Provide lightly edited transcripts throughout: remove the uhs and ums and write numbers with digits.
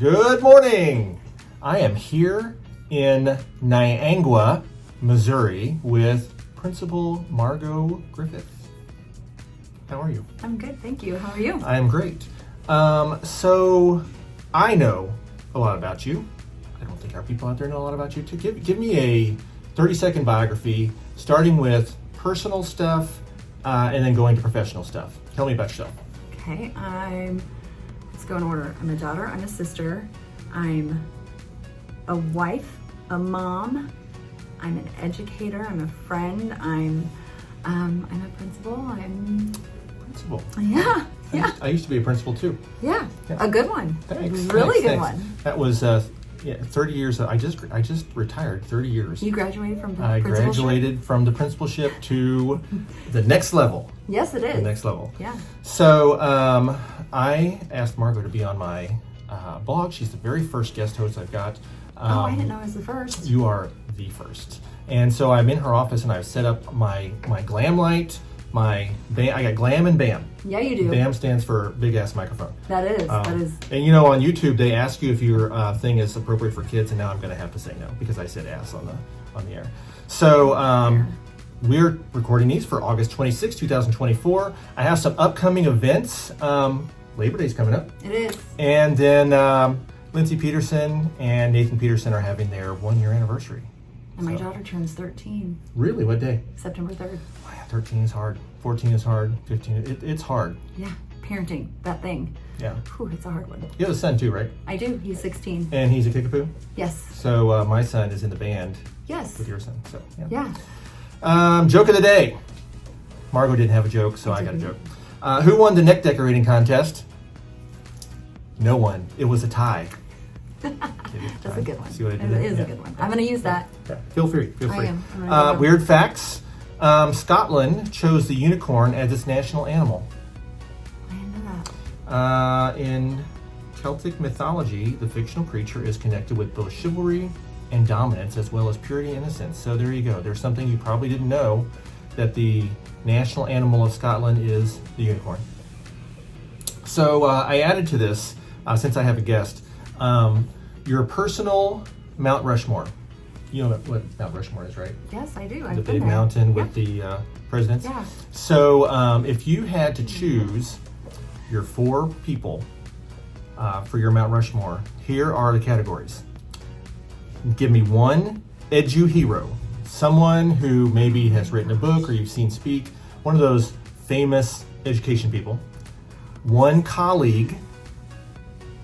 Good morning. I am here in Niangua, Missouri with Principal Margo Griffith. How are you? I'm good, thank you. How are you? I am great. So I know a lot about you. I don't think our people out there know a lot about you too. Give me a 30-second biography, starting with personal stuff and then going to professional stuff. Tell me about yourself. Okay, let's go in order. I'm a daughter, I'm a sister, I'm a wife, a mom, I'm an educator, I'm a friend, I'm a principal, Principal. Yeah. I used to be a principal too. Yeah, a good one. Thanks. Really good Thanks. one. That was 30 years. I just retired. 30 years. You graduated from I principalship? graduated from the principalship to the next level. Yes, it is. The next level. Yeah. So I asked Margo to be on my blog. She's the very first guest host I've got. I didn't know I was the first. You are the first. And so I'm in her office and I've set up my glam light. I got Glam and BAM. Yeah, you do. BAM stands for big ass microphone. That is. And you know, on YouTube they ask you if your thing is appropriate for kids, and now I'm going to have to say no because I said ass on the air. So we're recording these for August 26, 2024. I have some upcoming events. Labor Day's coming up. It is. And then Lindsay Peterson and Nathan Peterson are having their 1-year anniversary. And my daughter turns 13. Really? What day? September 3rd. 13 is hard. 14 is hard. 15. It's hard. Yeah, parenting, that thing. Yeah. Whew, it's a hard one. You have a son too, right? I do. He's 16. And he's a kickapoo? Yes. So my son is in the band. Yes. With your son. So Yeah. Joke of the day. Margo didn't have a joke, so I got a joke. Who won the neck decorating contest? No one. It was a tie. That's a good one. See what I did? It is a good one. I'm going to use that. Yeah. Feel free. I am. I'm gonna go. Weird facts. Scotland chose the unicorn as its national animal. I didn't know that. In Celtic mythology, the fictional creature is connected with both chivalry and dominance, as well as purity and innocence. So there you go. There's something you probably didn't know, that the national animal of Scotland is the unicorn. So I added to this, since I have a guest, your personal Mount Rushmore. You know what Mount Rushmore is, right? Yes, I do. The big mountain with the presidents. Yeah. So if you had to choose your 4 people for your Mount Rushmore, here are the categories. Give me one edu hero, someone who maybe has written a book or you've seen speak, one of those famous education people, one colleague,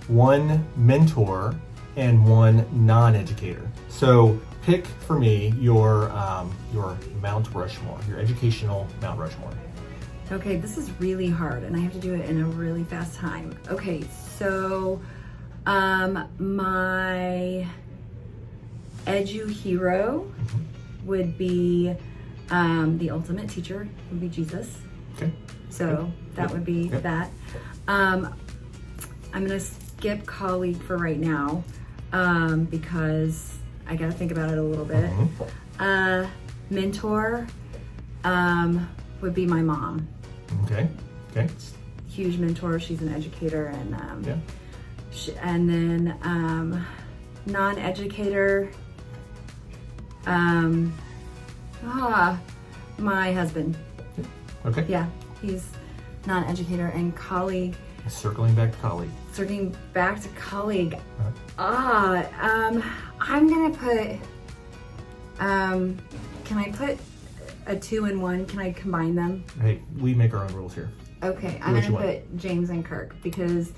one mentor, and one non-educator. So pick for me your Mount Rushmore, your educational Mount Rushmore. Okay, this is really hard and I have to do it in a really fast time. Okay, so my edu hero would be the ultimate teacher, would be Jesus. Okay. So that would be that. I'm gonna skip colleague for right now because I gotta think about it a little bit. Mentor would be my mom. Okay. Huge mentor. She's an educator, and and then non-educator. My husband. Okay. Yeah, he's non-educator and colleague. Circling back to colleague. I'm gonna put, can I put a 2 and 1? Can I combine them? Hey, we make our own rules here. Okay, I'm gonna put James and Kirk because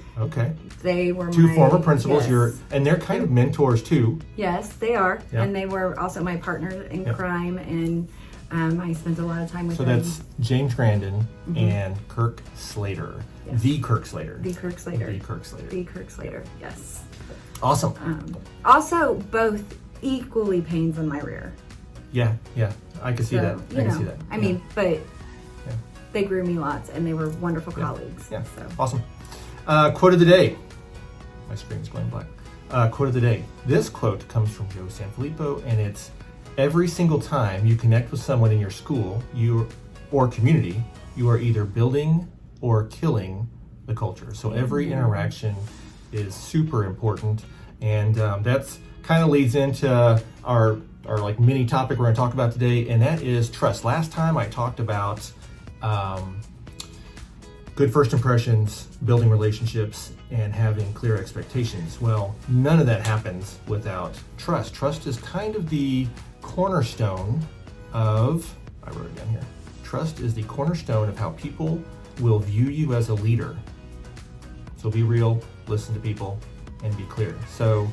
they were 2 my former principals. Yes. And they're kind of mentors too. Yes, they are, Yeah. and they were also my partner in crime, and I spent a lot of time with them. So that's James Grandin and Kirk Slater. Yes. The Kirk Slater. The Kirk Slater. The Kirk Slater. The Kirk Slater. Yes. Awesome. Also, both equally pains in my rear. Yeah. I can see that. I can see that. I mean, but they grew me lots, and they were wonderful colleagues. Yeah. So. Awesome. Quote of the day. My screen's going black. Quote of the day. This quote comes from Joe Sanfilippo, and it's, every single time you connect with someone in your school or community, you are either building or killing the culture. So every interaction is super important, and that's kind of leads into our like mini topic we're going to talk about today, and that is trust. Last time I talked about good first impressions, building relationships, and having clear expectations. Well, none of that happens without trust. Trust is kind of the cornerstone of, I wrote it down here. Trust is the cornerstone of how people will view you as a leader. So be real, listen to people, and be clear. So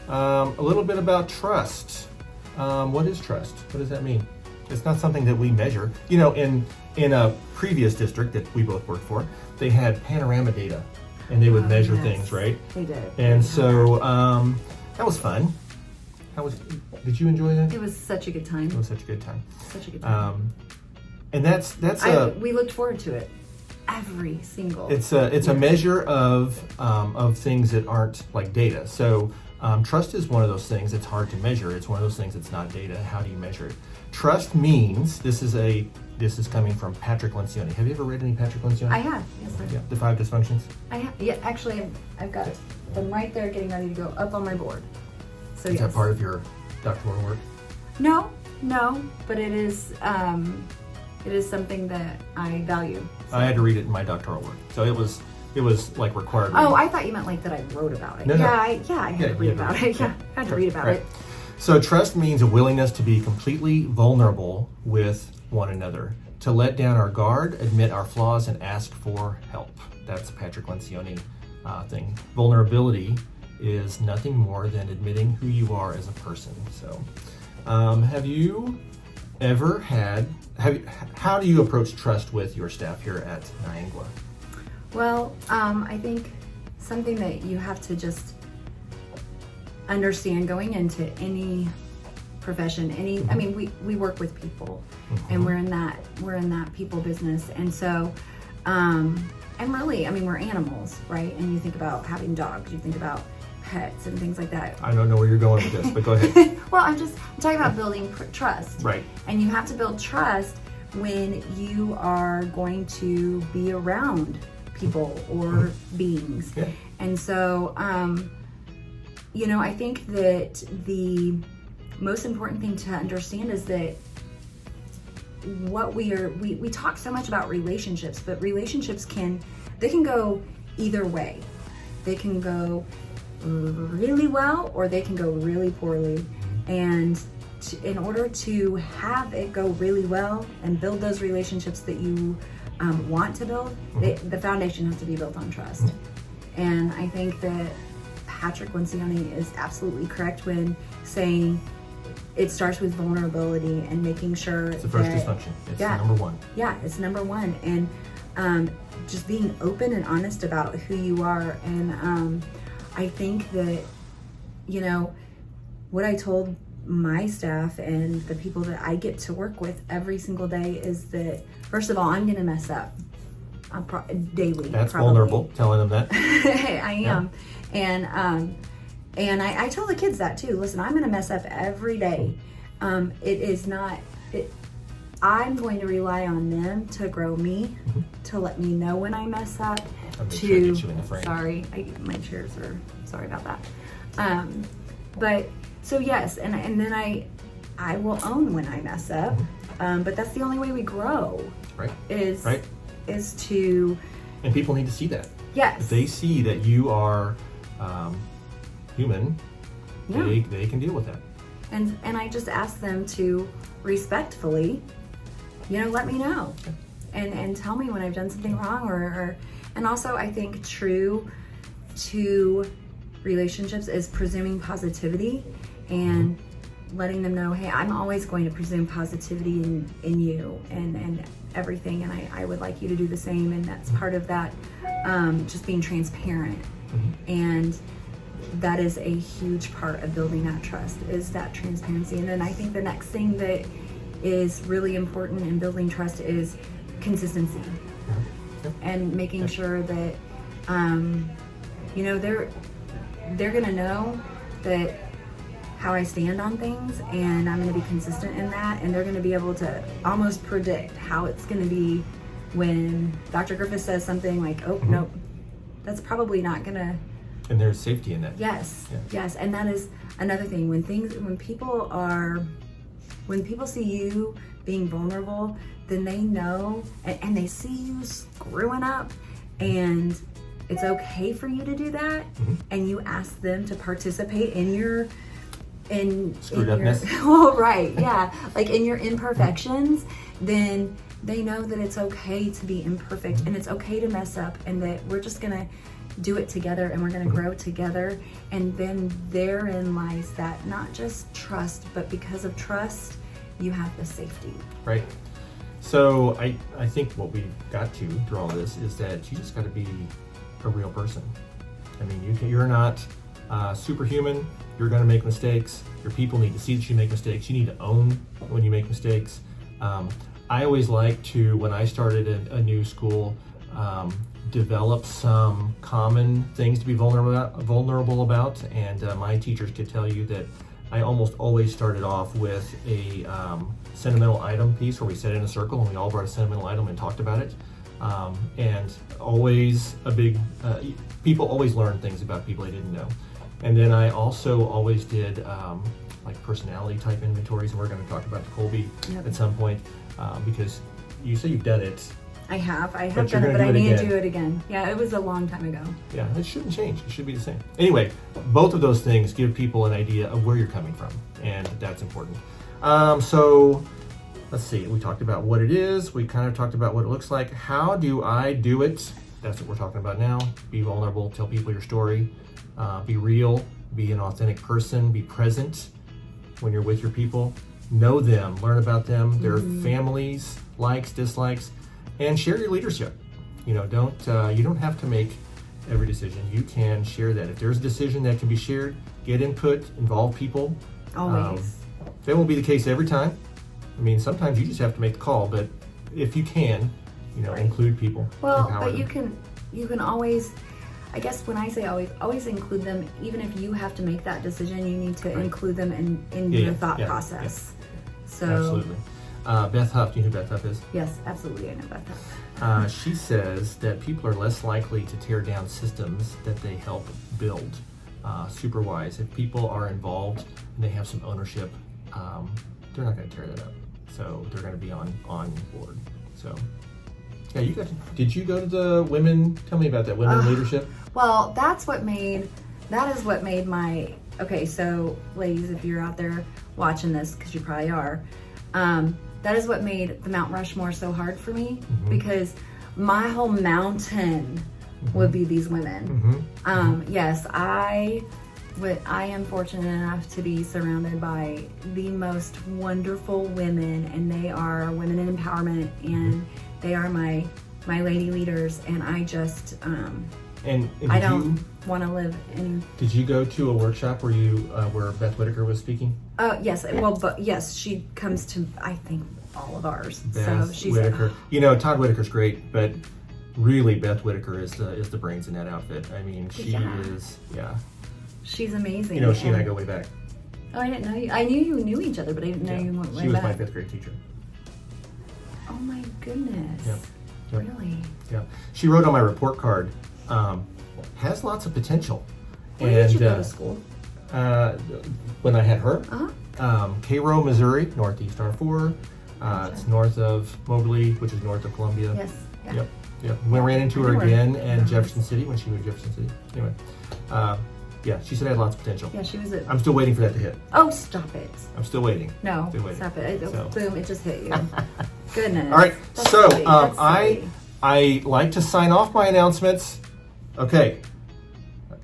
a little bit about trust. What is trust? What does that mean? It's not something that we measure. You know, in a previous district that we both worked for, they had panorama data, and they would measure things, right? They did. And so that was fun. Did you enjoy that? It was such a good time. It was such a good time. Such a good time. And that's we looked forward to it every single. It's a measure of things that aren't like data. So trust is one of those things that's hard to measure. It's one of those things that's not data. How do you measure it? Trust means, this is coming from Patrick Lencioni. Have you ever read any Patrick Lencioni? I have, yes sir. Yeah, The 5 Dysfunctions? I have, yeah, actually I've got them right there getting ready to go up on my board. So Is yes. that part of your doctoral work? No, but it is something that I value. So. I had to read it in my doctoral work. So it was like required. Oh, I thought you meant like that I wrote about it. No. I had to read about it. Yeah, I had to read about it. So trust means a willingness to be completely vulnerable with one another, to let down our guard, admit our flaws, and ask for help. That's Patrick Lencioni thing. Vulnerability is nothing more than admitting who you are as a person. So have you ever how do you approach trust with your staff here at Niangua? Well, I think something that you have to just understand going into any profession, I mean, we work with people, and we're in that people business, and so and really, I mean, we're animals, right? And you think about having dogs, you think about pets and things like that. I don't know where you're going with this, but go ahead. Well, I'm talking about building trust. Right. And you have to build trust when you are going to be around people or beings. Yeah. And so, you know, I think that the most important thing to understand is that what we talk so much about relationships, but relationships can go either way. They can go really well, or they can go really poorly. And in order to have it go really well and build those relationships that you want to build, the foundation has to be built on trust. And I think that Patrick Lencioni is absolutely correct when saying it starts with vulnerability and making sure it's the first dysfunction. It's number one. Yeah, it's number one. And just being open and honest about who you are. And I think that, you know, what I told my staff and the people that I get to work with every single day is that, first of all, I'm going to mess up daily. That's probably. vulnerable, telling them that. I am. Yeah. And I tell the kids that too. Listen, I'm going to mess up every day. I'm going to rely on them to grow me, to let me know when I mess up. Sorry, my chairs are, sorry about that. But so yes, and then I will own when I mess up. But that's the only way we grow. Right. Is to. And people need to see that. Yes. If they see that you are human, they can deal with that. And I just ask them to respectfully, you know, let me know, and tell me when I've done something wrong, or and also I think true to relationships is presuming positivity and letting them know, hey, I'm always going to presume positivity in you and everything, and I would like you to do the same. And that's part of that, just being transparent. And that is a huge part of building that trust, is that transparency. And then I think the next thing that is really important in building trust is consistency, and making sure that you know, they're gonna know that how I stand on things, and I'm gonna be consistent in that, and they're gonna be able to almost predict how it's gonna be when Dr. Griffith says something like, oh, nope, that's probably not gonna And there's safety in that. Yes, Yeah. yes, and that is another thing. When people see you being vulnerable, then they know, and they see you screwing up, and it's okay for you to do that, and you ask them to participate in your Screwed upness. Well, right, yeah, like in your imperfections, then they know that it's okay to be imperfect, and it's okay to mess up, and that we're just gonna do it together, and we're gonna grow together. And then therein lies that not just trust, but because of trust, you have the safety. Right. So I think what we got to through all this is that you just got to be a real person. I mean, you're not superhuman. You're going to make mistakes. Your people need to see that you make mistakes. You need to own when you make mistakes. I always like to, when I started a new school, develop some common things to be vulnerable about. And my teachers could tell you that I almost always started off with a sentimental item piece where we sat in a circle and we all brought a sentimental item and talked about it. And always people always learn things about people they didn't know. And then I also always did like personality type inventories, and we're going to talk about the Colby at some point because you say you've done it. I have done you're it, gonna but do I it need to again. do it again. Yeah, it was a long time ago. Yeah, it shouldn't change. It should be the same. Anyway, both of those things give people an idea of where you're coming from, and that's important. So let's see. We talked about what it is. We kind of talked about what it looks like. How do I do it? That's what we're talking about now. Be vulnerable. Tell people your story. Be real. Be an authentic person. Be present when you're with your people. Know them. Learn about them. Their families, likes, dislikes, and share your leadership. You know, you don't have to make every decision. You can share that. If there's a decision that can be shared, get input, involve people. Always. That won't be the case every time. I mean, sometimes you just have to make the call, but if you can, include people. Well, empower but them. you can always, I guess when I say always include them. Even if you have to make that decision, you need to include them in your thought process. So Absolutely. Beth Huff, do you know who Beth Huff is? yes, absolutely, I know about that. She says that people are less likely to tear down systems that they help build. Super wise. If people are involved and they have some ownership, they're not going to tear that up. So they're going to be on board. So, yeah, did you go to the women? Tell me about that women leadership. Well, that is what made my, okay, so ladies, if you're out there watching this, because you probably are, that is what made the Mount Rushmore so hard for me, because my whole mountain would be these women. Yes, I am fortunate enough to be surrounded by the most wonderful women, and they are women in empowerment, and they are my lady leaders, and I just And I don't want to live in. Did you go to a workshop where Beth Whitaker was speaking? Yes, well, but yes, she comes to, I think, all of ours. Beth So she's Whitaker. Todd Whitaker's great, but really Beth Whitaker is the brains in that outfit. I mean, she is, she's amazing. She and I go way back. Oh, I didn't know you. I knew you knew each other, but I didn't know you went way She was back. my 5th grade teacher. Oh my goodness. Yep. Really? Yeah. She wrote on my report card, has lots of potential. Where did you go to school? When I had her, Uh-huh. Cairo, Missouri, northeast R4. It's north of Moberly, which is north of Columbia. Yes. Yeah. Yep. We ran into I her know her. again in Jefferson City when she was in Jefferson City. Anyway, she said I had lots of potential. Yeah, she was a. I'm still waiting for that to hit. Oh, stop it. I'm still waiting. No, Still waiting. stop it. So. Boom, it just hit you. Goodness. All right, That's so silly. That's silly. I like to sign off my announcements. Okay,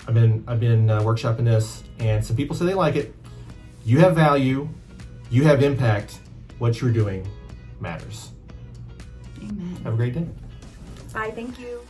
I've been workshopping this, and some people say they like it. You have value, you have impact. What you're doing matters. Amen. Have a great day. Bye, thank you.